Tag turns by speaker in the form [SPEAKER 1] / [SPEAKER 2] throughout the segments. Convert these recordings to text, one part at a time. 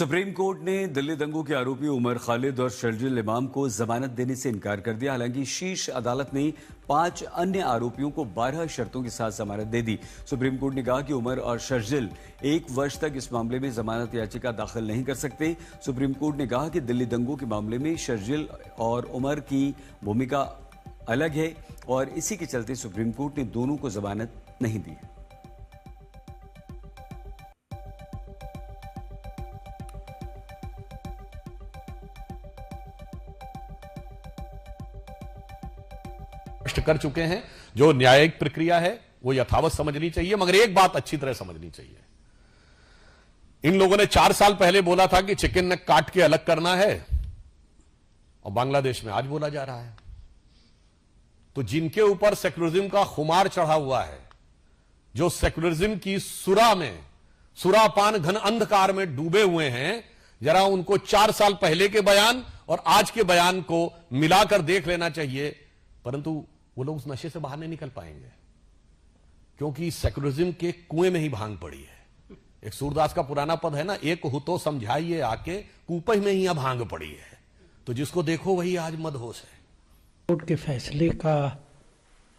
[SPEAKER 1] Supreme court ने दिल्ली दंगों के आरोपी उमर खालिद और शर्जिल इमाम को जमानत देने से इनकार कर दिया। हालांकि शीर्ष अदालत ने 5 अन्य आरोपियों को 12 शर्तों के साथ जमानत दे दी। सुप्रीम कोर्ट ने कहा कि उमर और शर्जिल 1 वर्ष तक इस मामले में जमानत याचिका दाखिल नहीं कर सकते। सुप्रीम कोर्ट ने कहा कि दिल्ली दंगों के मामले में शर्जिल और उमर की भूमिका अलग है और इसी के चलते सुप्रीम कोर्ट ने दोनों को जमानत नहीं दी।
[SPEAKER 2] कर चुके हैं। जो न्यायिक प्रक्रिया है वो यथावत समझनी चाहिए, मगर एक बात अच्छी तरह समझनी चाहिए। इन लोगों ने 4 साल पहले बोला था कि चिकन ने काट के अलग करना है, और बांग्लादेश में आज बोला जा रहा है। तो जिनके ऊपर सेक्युलरिज्म का खुमार चढ़ा हुआ है, जो सेक्युलरिज्म की सुरापान घन अंधकार में डूबे हुए हैं, जरा उनको 4 साल पहले के बयान और आज के बयान को मिलाकर देख लेना चाहिए। परंतु वो लोग उस नशे से बाहर नहीं निकल पाएंगे, क्योंकि सेक्युलरिज्म के कुएं में ही भांग पड़ी है। एक सूरदास का पुराना पद है ना, एक हो तो समझाइए आके, कूपे में ही यहां भांग पड़ी है। तो जिसको देखो वही आज मदहोश है।
[SPEAKER 3] कोर्ट के फैसले का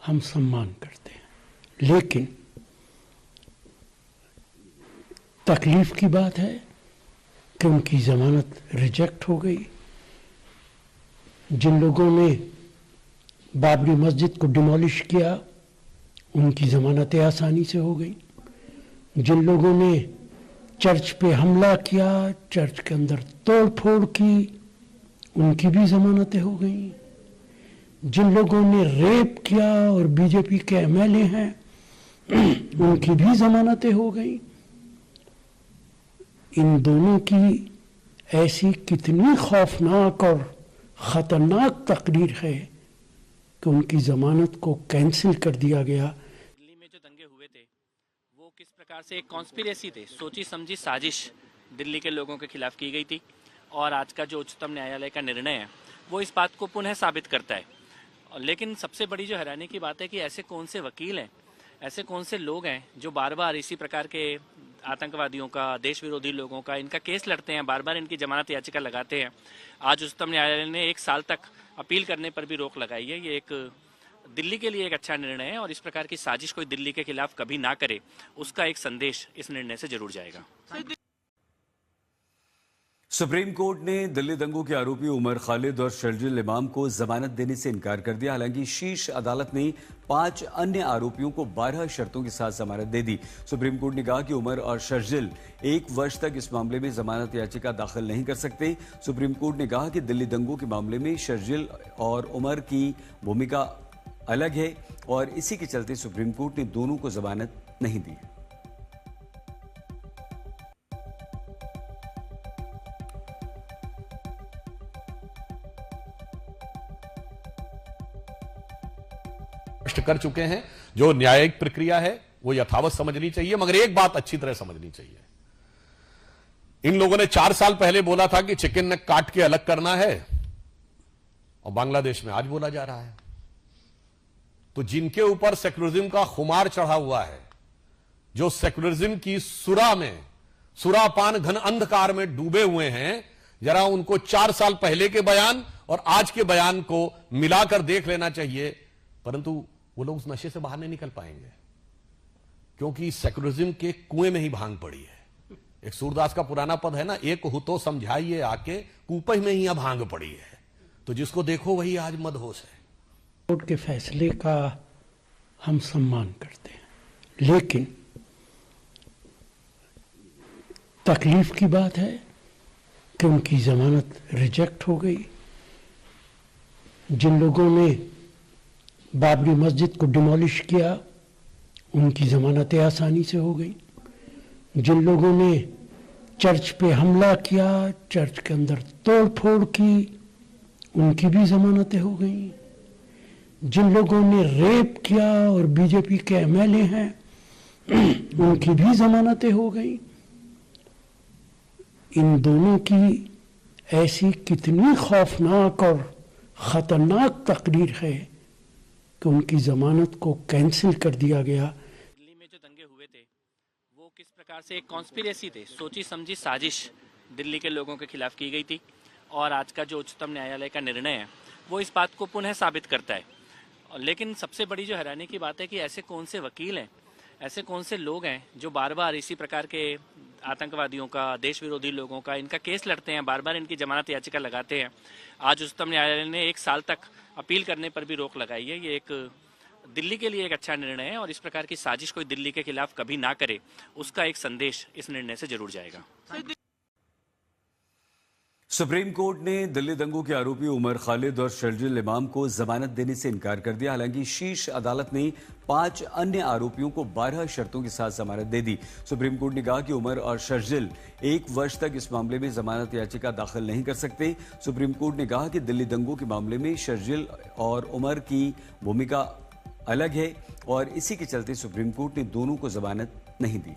[SPEAKER 3] हम सम्मान करते हैं, लेकिन तकलीफ की बात है कि उनकी जमानत रिजेक्ट हो गई। जिन लोगों ने बाबरी मस्जिद को डिमोलिश किया, उनकी जमानतें आसानी से हो गई। जिन लोगों ने चर्च पे हमला किया, चर्च के अंदर तोड़ फोड़ की, उनकी भी जमानतें हो गई। जिन लोगों ने रेप किया और बीजेपी के एमएलए हैं, उनकी भी जमानतें हो गई। इन दोनों की ऐसी कितनी खौफनाक और खतरनाक तकरीर है कि उनकी जमानत को कैंसिल कर दिया गया।
[SPEAKER 4] दिल्ली में जो दंगे हुए थे वो किस प्रकार से एक कॉन्स्पिरेसी थे, सोची समझी साजिश दिल्ली के लोगों के खिलाफ की गई थी। और आज का जो उच्चतम न्यायालय का निर्णय है वो इस बात को पुनः साबित करता है। लेकिन सबसे बड़ी जो हैरानी की बात है कि ऐसे कौन से वकील हैं, ऐसे कौन से लोग हैं जो बार बार इसी प्रकार के आतंकवादियों का, देश विरोधी लोगों का इनका केस लड़ते हैं, बार बार इनकी जमानत याचिका लगाते हैं। आज उच्चतम न्यायालय ने 1 साल तक अपील करने पर भी रोक लगाई है। ये एक दिल्ली के लिए एक अच्छा निर्णय है, और इस प्रकार की साजिश कोई दिल्ली के खिलाफ कभी ना करे, उसका एक संदेश इस निर्णय से जरूर जाएगा।
[SPEAKER 1] सुप्रीम कोर्ट ने दिल्ली दंगों के आरोपी उमर खालिद और शर्जिल इमाम को जमानत देने से इनकार कर दिया। हालांकि शीर्ष अदालत ने 5 अन्य आरोपियों को 12 शर्तों के साथ जमानत दे दी। सुप्रीम कोर्ट ने कहा कि उमर और शर्जिल 1 वर्ष तक इस मामले में जमानत याचिका दाखिल नहीं कर सकते। सुप्रीम कोर्ट ने कहा कि दिल्ली दंगों के मामले में शर्जिल और उमर की भूमिका अलग है और इसी के चलते सुप्रीम कोर्ट ने दोनों को जमानत नहीं दी।
[SPEAKER 2] कर चुके हैं। जो न्यायिक प्रक्रिया है वो यथावत समझनी चाहिए, मगर एक बात अच्छी तरह समझनी चाहिए। इन लोगों ने 4 साल पहले बोला था कि चिकन ने काट के अलग करना है, और बांग्लादेश में आज बोला जा रहा है। तो जिनके ऊपर सेक्युलरिज्म का खुमार चढ़ा हुआ है, जो सेक्युलरिज्म की सुरापान घन अंधकार में डूबे हुए हैं, जरा उनको 4 साल पहले के बयान और आज के बयान को मिलाकर देख लेना चाहिए। परंतु वो लोग उस नशे से बाहर नहीं निकल पाएंगे, क्योंकि सेक्युलरिज्म के कुएं में ही भांग पड़ी है। एक सूरदास का पुराना पद है ना, एक हो तो समझाइए आके, कूपे में ही यहां भांग पड़ी है। तो जिसको देखो वही आज मदहोश है।
[SPEAKER 3] कोर्ट के फैसले का हम सम्मान करते हैं, लेकिन तकलीफ की बात है कि उनकी जमानत रिजेक्ट हो गई। जिन लोगों ने बाबरी मस्जिद को डिमोलिश किया, उनकी जमानतें आसानी से हो गई। जिन लोगों ने चर्च पे हमला किया, चर्च के अंदर तोड़ फोड़ की, उनकी भी जमानतें हो गई। जिन लोगों ने रेप किया और बीजेपी के एमएलए हैं, उनकी भी जमानतें हो गई। इन दोनों की ऐसी कितनी खौफनाक और खतरनाक तकरीर है कि उनकी जमानत को कैंसिल कर दिया गया।
[SPEAKER 4] दिल्ली में जो दंगे हुए थे वो किस प्रकार से एक कॉन्स्पिरेसी थे, सोची समझी साजिश दिल्ली के लोगों के खिलाफ की गई थी और आज का जो उच्चतम न्यायालय का निर्णय है वो इस बात को पुनः साबित करता है। लेकिन सबसे बड़ी जो हैरानी की बात है कि ऐसे कौन से वकील हैं, ऐसे कौन से लोग हैं जो बार बार इसी प्रकार के आतंकवादियों का, देश विरोधी लोगों का इनका केस लड़ते हैं, बार बार इनकी जमानत याचिका लगाते हैं। आज उच्चतम न्यायालय ने 1 साल तक अपील करने पर भी रोक लगाई है। ये एक दिल्ली के लिए एक अच्छा निर्णय है और इस प्रकार की साजिश कोई दिल्ली के खिलाफ कभी ना करे, उसका एक संदेश इस निर्णय से जरूर जाएगा।
[SPEAKER 1] सुप्रीम कोर्ट ने दिल्ली दंगों के आरोपी उमर खालिद और शर्जिल इमाम को जमानत देने से इनकार कर दिया। हालांकि शीर्ष अदालत ने 5 अन्य आरोपियों को 12 शर्तों के साथ जमानत दे दी। सुप्रीम कोर्ट ने कहा कि उमर और शर्जिल 1 वर्ष तक इस मामले में जमानत याचिका दाखिल नहीं कर सकते। सुप्रीम कोर्ट ने कहा कि दिल्ली दंगों के मामले में शर्जिल और उमर की भूमिका अलग है और इसी के चलते सुप्रीम कोर्ट ने दोनों को जमानत नहीं दी।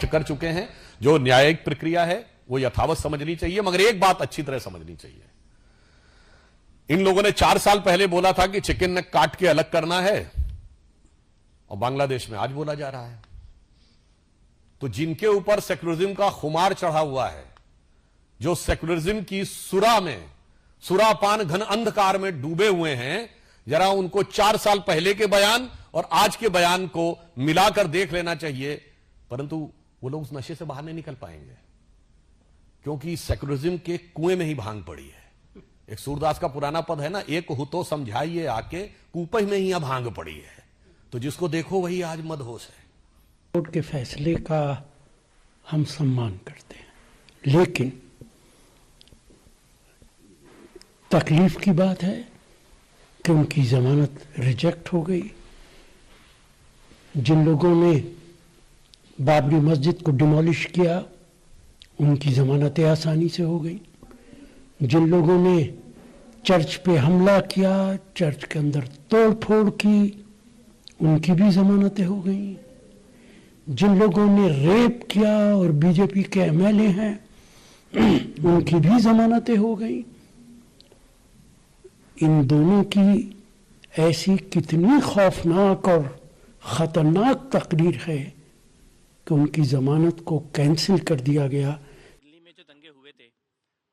[SPEAKER 2] कर चुके हैं। जो न्यायिक प्रक्रिया है वो यथावत समझनी चाहिए, मगर एक बात अच्छी तरह समझनी चाहिए। इन लोगों ने 4 साल पहले बोला था कि चिकन नेक काट के अलग करना है और बांग्लादेश में आज बोला जा रहा है। तो जिनके ऊपर सेक्युलरिज्म का खुमार चढ़ा हुआ है, जो सेक्युलरिज्म की सुरापान घन अंधकार में डूबे हुए हैं, जरा उनको 4 साल पहले के बयान और आज के बयान को मिलाकर देख लेना चाहिए। परंतु वो लोग उस नशे से बाहर नहीं निकल पाएंगे, क्योंकि सेक्युलरिज्म के कुएं में ही भांग पड़ी है। एक सूरदास का पुराना पद है ना, एक हो तो समझाइए आके, कूपे में ही भांग पड़ी है। तो जिसको देखो वही आज मदहोश है।
[SPEAKER 3] कोर्ट के फैसले का हम सम्मान करते हैं, लेकिन तकलीफ की बात है कि उनकी जमानत रिजेक्ट हो गई। जिन लोगों ने बाबरी मस्जिद को डिमोलिश किया, उनकी जमानतें आसानी से हो गई। जिन लोगों ने चर्च पे हमला किया, चर्च के अंदर तोड़ फोड़ की, उनकी भी जमानतें हो गई। जिन लोगों ने रेप किया और बीजेपी के एमएलए हैं, उनकी भी जमानतें हो गई। इन दोनों की ऐसी कितनी खौफनाक और खतरनाक तकरीर है कि उनकी जमानत को कैंसिल कर दिया गया।
[SPEAKER 4] दिल्ली में जो दंगे हुए थे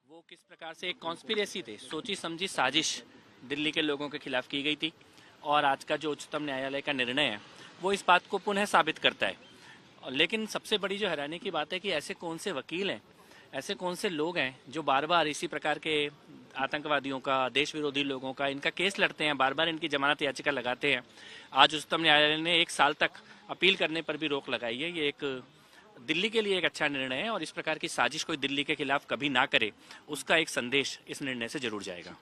[SPEAKER 4] वो किस प्रकार से एक कॉन्स्पिरेसी थे, सोची समझी साजिश दिल्ली के लोगों के खिलाफ की गई थी और आज का जो उच्चतम न्यायालय का निर्णय है वो इस बात को पुनः साबित करता है। लेकिन सबसे बड़ी जो हैरानी की बात है कि ऐसे कौन से वकील हैं, ऐसे कौन से लोग हैं जो बार बार इसी प्रकार के आतंकवादियों का, देश विरोधी लोगों का इनका केस लड़ते हैं, बार बार इनकी जमानत याचिका लगाते हैं। आज उच्चतम न्यायालय ने 1 साल तक अपील करने पर भी रोक लगाई है। ये एक दिल्ली के लिए एक अच्छा निर्णय है और इस प्रकार की साजिश कोई दिल्ली के खिलाफ कभी ना करे, उसका एक संदेश इस निर्णय से जरूर जाएगा।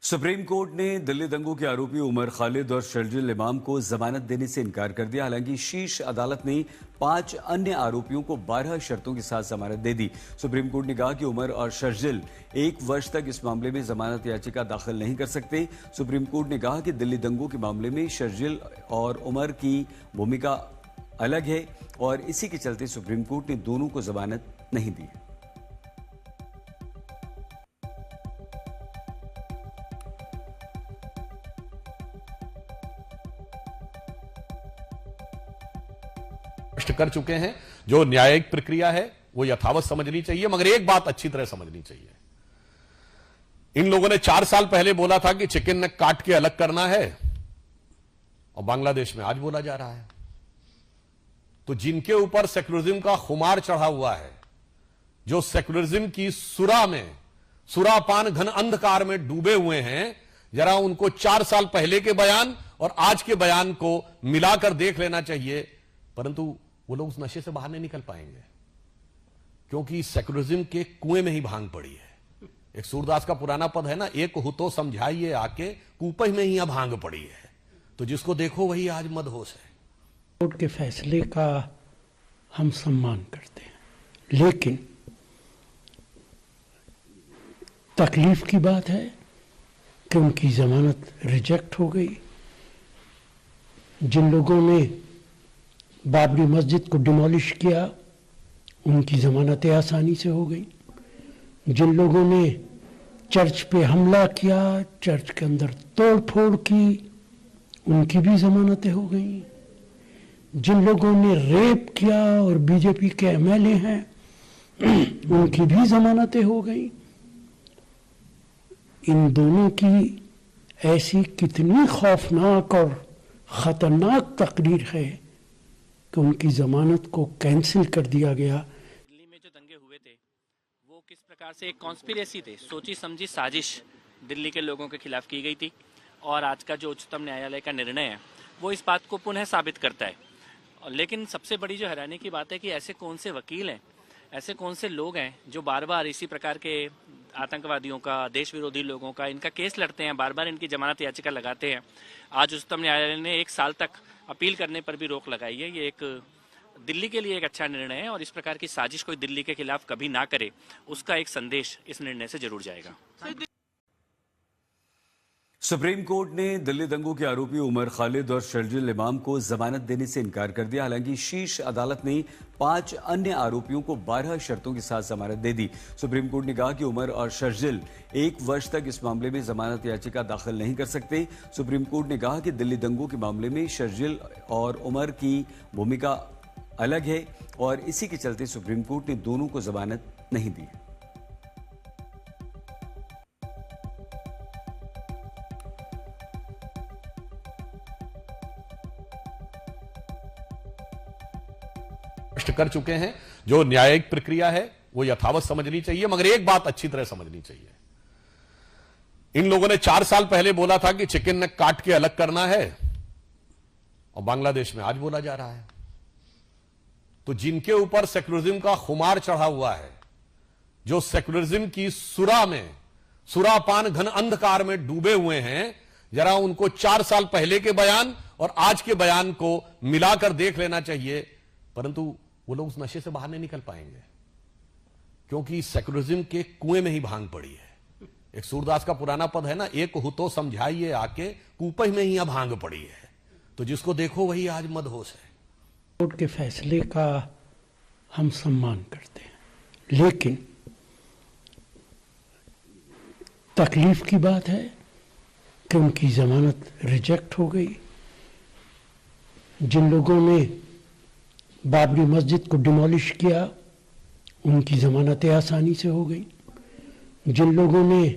[SPEAKER 1] सुप्रीम कोर्ट ने दिल्ली दंगों के आरोपी उमर खालिद और शर्जिल इमाम को जमानत देने से इनकार कर दिया। हालांकि शीर्ष अदालत ने 5 अन्य आरोपियों को 12 शर्तों के साथ जमानत दे दी। सुप्रीम कोर्ट ने कहा कि उमर और शर्जिल 1 वर्ष तक इस मामले में जमानत याचिका दाखिल नहीं कर सकते। सुप्रीम कोर्ट ने कहा कि दिल्ली दंगों के मामले में शर्जिल और उमर की भूमिका अलग है और इसी के चलते सुप्रीम कोर्ट ने दोनों को जमानत नहीं दी।
[SPEAKER 2] कर चुके हैं। जो न्यायिक प्रक्रिया है वो यथावत समझनी चाहिए, मगर एक बात अच्छी तरह समझनी चाहिए। इन लोगों ने 4 साल पहले बोला था कि चिकन नेक काट के अलग करना है और बांग्लादेश में आज बोला जा रहा है। तो जिनके ऊपर सेक्युलरिज्म का खुमार चढ़ा हुआ है, जो सेक्युलरिज्म की सुरापान घन अंधकार में डूबे हुए हैं, जरा उनको 4 साल पहले के बयान और आज के बयान को मिलाकर देख लेना चाहिए। परंतु वो लोग उस नशे से बाहर नहीं निकल पाएंगे, क्योंकि सेक्युलरिज्म के कुएं में ही भांग पड़ी है। एक सूरदास का पुराना पद है ना, एक हो तो समझाइए आके, कूपे में ही भांग पड़ी है। तो जिसको देखो वही आज मदहोश है।
[SPEAKER 3] कोर्ट के फैसले का हम सम्मान करते हैं, लेकिन तकलीफ की बात है कि उनकी जमानत रिजेक्ट हो गई। जिन लोगों ने बाबरी मस्जिद को डिमोलिश किया, उनकी जमानतें आसानी से हो गई। जिन लोगों ने चर्च पे हमला किया, चर्च के अंदर तोड़ फोड़ की, उनकी भी जमानतें हो गई। जिन लोगों ने रेप किया और बीजेपी के एमएलए हैं उनकी भी जमानतें हो गई। इन दोनों की ऐसी कितनी खौफनाक और खतरनाक तकरीर है कि उनकी जमानत को कैंसिल कर दिया गया।
[SPEAKER 4] दिल्ली में जो दंगे हुए थे वो किस प्रकार से एक कॉन्स्पिरेसी थे, सोची समझी साजिश दिल्ली के लोगों के खिलाफ की गई थी। और आज का जो उच्चतम न्यायालय का निर्णय है वो इस बात को पुनः साबित करता है। लेकिन सबसे बड़ी जो हैरानी की बात है कि ऐसे कौन से वकील हैं, ऐसे कौन से लोग हैं जो बार बार इसी प्रकार के आतंकवादियों का, देश विरोधी लोगों का इनका केस लड़ते हैं, बार बार इनकी जमानत याचिका लगाते हैं। आज उच्चतम न्यायालय ने 1 साल तक अपील करने पर भी रोक लगाई है। ये एक दिल्ली के लिए एक अच्छा निर्णय है और इस प्रकार की साजिश कोई दिल्ली के खिलाफ कभी ना करे, उसका एक संदेश इस निर्णय से जरूर जाएगा।
[SPEAKER 1] सुप्रीम कोर्ट ने दिल्ली दंगों के आरोपी उमर खालिद और शर्जिल इमाम को जमानत देने से इनकार कर दिया। हालांकि शीर्ष अदालत ने 5 अन्य आरोपियों को 12 शर्तों के साथ जमानत दे दी। सुप्रीम कोर्ट ने कहा कि उमर और शर्जिल 1 वर्ष तक इस मामले में जमानत याचिका दाखिल नहीं कर सकते। सुप्रीम कोर्ट ने कहा कि दिल्ली दंगों के मामले में शर्जिल और उमर की भूमिका अलग है और इसी के चलते सुप्रीम कोर्ट ने दोनों को जमानत नहीं दी।
[SPEAKER 2] कर चुके हैं। जो न्यायिक प्रक्रिया है वो यथावत समझनी चाहिए, मगर एक बात अच्छी तरह समझनी चाहिए। इन लोगों ने 4 साल पहले बोला था कि चिकन नेक काट के अलग करना है और बांग्लादेश में आज बोला जा रहा है। तो जिनके ऊपर सेक्युलरिज्म का खुमार चढ़ा हुआ है, जो सेक्युलरिज्म की सुरापान घन अंधकार में डूबे हुए हैं, जरा उनको 4 साल पहले के बयान और आज के बयान को मिलाकर देख लेना चाहिए। परंतु वो लोग उस नशे से बाहर नहीं निकल पाएंगे, क्योंकि सेक्युलरिज्म के कुएं में ही भांग पड़ी है। एक सूरदास का पुराना पद है ना, एक हो तो समझाइए आके, कुपह में ही भांग पड़ी है। तो जिसको देखो वही आज मदहोश है।
[SPEAKER 3] कोर्ट के फैसले का हम सम्मान करते हैं, लेकिन तकलीफ की बात है कि उनकी जमानत रिजेक्ट हो गई। जिन लोगों ने बाबरी मस्जिद को डिमोलिश किया उनकी जमानतें आसानी से हो गई। जिन लोगों ने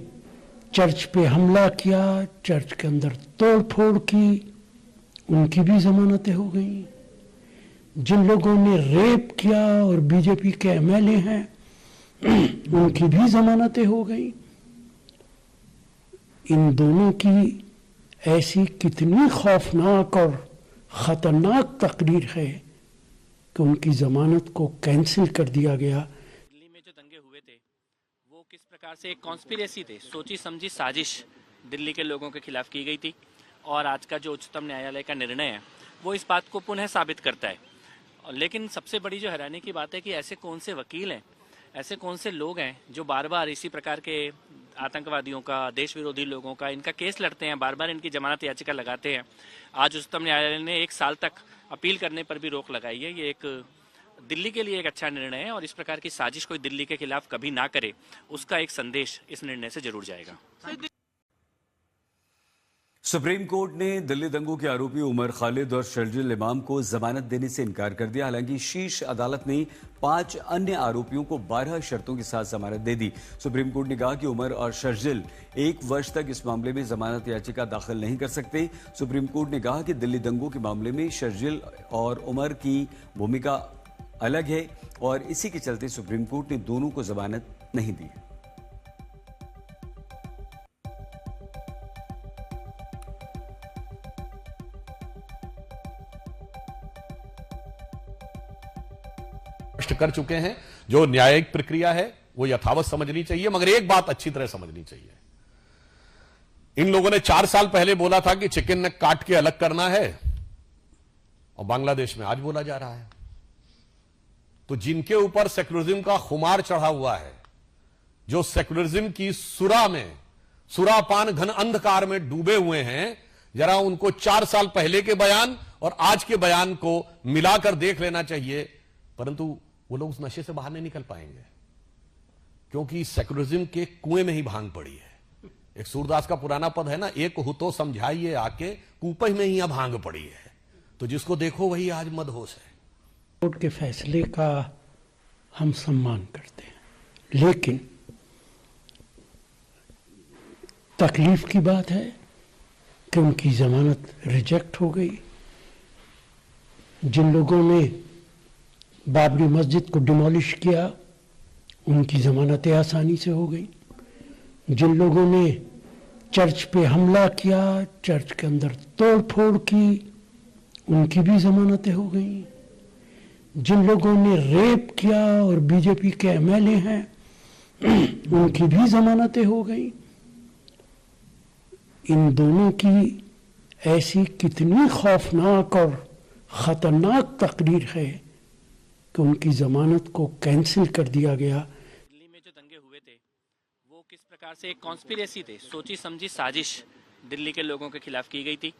[SPEAKER 3] चर्च पे हमला किया, चर्च के अंदर तोड़ फोड़ की, उनकी भी जमानतें हो गई। जिन लोगों ने रेप किया और बीजेपी के एमएलए हैं उनकी भी जमानतें हो गई। इन दोनों की ऐसी कितनी खौफनाक और खतरनाक तकरीर है कि उनकी जमानत को कैंसिल कर दिया गया।
[SPEAKER 4] दिल्ली में जो दंगे हुए थे वो किस प्रकार से एक कॉन्स्पिरेसी थे, सोची समझी साजिश दिल्ली के लोगों के खिलाफ की गई थी। और आज का जो उच्चतम न्यायालय का निर्णय है वो इस बात को पुनः साबित करता है। लेकिन सबसे बड़ी जो हैरानी की बात है कि ऐसे कौन से वकील हैं, ऐसे कौन से लोग हैं जो बार बार इसी प्रकार के आतंकवादियों का, देश विरोधी लोगों का इनका केस लड़ते हैं, बार बार इनकी जमानत याचिका लगाते हैं। आज उच्चतम न्यायालय ने 1 साल तक अपील करने पर भी रोक लगाई है। ये एक दिल्ली के लिए एक अच्छा निर्णय है और इस प्रकार की साजिश कोई दिल्ली के खिलाफ कभी ना करे, उसका एक संदेश इस निर्णय से जरूर जाएगा।
[SPEAKER 1] सुप्रीम कोर्ट ने दिल्ली दंगों के आरोपी उमर खालिद और शर्जिल इमाम को जमानत देने से इनकार कर दिया। हालांकि शीर्ष अदालत ने 5 अन्य आरोपियों को 12 शर्तों के साथ जमानत दे दी। सुप्रीम कोर्ट ने कहा कि उमर और शर्जिल 1 वर्ष तक इस मामले में जमानत याचिका दाखिल नहीं कर सकते। सुप्रीम कोर्ट ने कहा कि दिल्ली दंगों के मामले में शर्जिल और उमर की भूमिका अलग है और इसी के चलते सुप्रीम कोर्ट ने दोनों को जमानत नहीं दी।
[SPEAKER 2] कर चुके हैं। जो न्यायिक प्रक्रिया है वो यथावत समझनी चाहिए, मगर एक बात अच्छी तरह समझनी चाहिए। इन लोगों ने 4 साल पहले बोला था कि चिकन नेक काट के अलग करना है और बांग्लादेश में आज बोला जा रहा है। तो जिनके ऊपर सेक्युलरिज्म का खुमार चढ़ा हुआ है, जो सेक्युलरिज्म की सुरापान घन अंधकार में डूबे हुए हैं, जरा उनको 4 साल पहले के बयान और आज के बयान को मिलाकर देख लेना चाहिए। परंतु वो लोग उस नशे से बाहर नहीं निकल पाएंगे, क्योंकि सेक्युलरिज्म के कुएं में ही भांग पड़ी है। एक सूरदास का पुराना पद है ना, एक हो तो समझाइए आके, कूपह में ही अब भांग पड़ी है। तो जिसको देखो वही आज मदहोश है।
[SPEAKER 3] कोर्ट के फैसले का हम सम्मान करते हैं, लेकिन तकलीफ की बात है कि उनकी जमानत रिजेक्ट हो गई। जिन लोगों ने बाबरी मस्जिद को डिमोलिश किया, उनकी जमानतें आसानी से हो गई। जिन लोगों ने चर्च पे हमला किया, चर्च के अंदर तोड़ फोड़ की, उनकी भी जमानतें हो गई। जिन लोगों ने रेप किया और बीजेपी के एमएलए हैं, उनकी भी जमानतें हो गई। इन दोनों की ऐसी कितनी खौफनाक और खतरनाक तकरीर है कि उनकी जमानत को कैंसिल कर दिया गया।
[SPEAKER 4] दिल्ली में जो दंगे हुए थे वो किस प्रकार से एक कॉन्स्पिरेसी थे, सोची समझी साजिश दिल्ली के लोगों के खिलाफ की गई थी।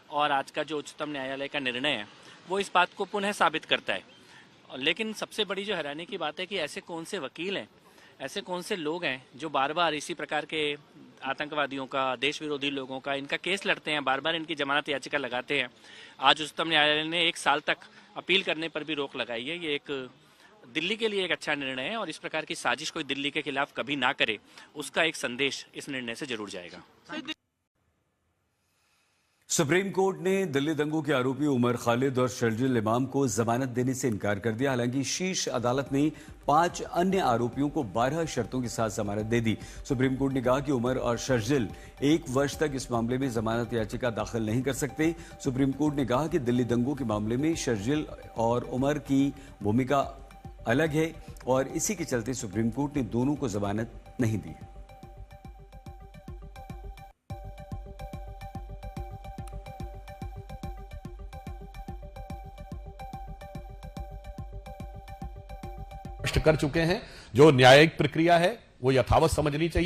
[SPEAKER 4] और आज का जो उच्चतम न्यायालय का निर्णय है वो इस बात को पुनः साबित करता है। लेकिन सबसे बड़ी जो हैरानी की बात है कि ऐसे कौन से वकील हैं, ऐसे कौन से लोग हैं जो बार बार इसी प्रकार के आतंकवादियों का, देश विरोधी लोगों का इनका केस लड़ते हैं, बार बार इनकी जमानत याचिका लगाते हैं। आज उच्चतम न्यायालय ने 1 साल तक अपील करने पर भी रोक लगाई है। ये एक दिल्ली के लिए एक अच्छा निर्णय है और इस प्रकार की साजिश कोई दिल्ली के खिलाफ कभी ना करे, उसका एक संदेश इस निर्णय से जरूर जाएगा।
[SPEAKER 1] सुप्रीम कोर्ट ने दिल्ली दंगों के आरोपी उमर खालिद और शर्जिल इमाम को जमानत देने से इनकार कर दिया। हालांकि शीर्ष अदालत ने 5 अन्य आरोपियों को 12 शर्तों के साथ जमानत दे दी। सुप्रीम कोर्ट ने कहा कि उमर और शर्जिल 1 वर्ष तक इस मामले में जमानत याचिका दाखिल नहीं कर सकते। सुप्रीम कोर्ट ने कहा कि दिल्ली दंगों के मामले में शर्जिल और उमर की भूमिका अलग है और इसी के चलते सुप्रीम कोर्ट ने दोनों को जमानत नहीं दी।
[SPEAKER 2] स्पष्ट कर चुके हैं, जो न्यायिक प्रक्रिया है वो यथावत समझनी चाहिए।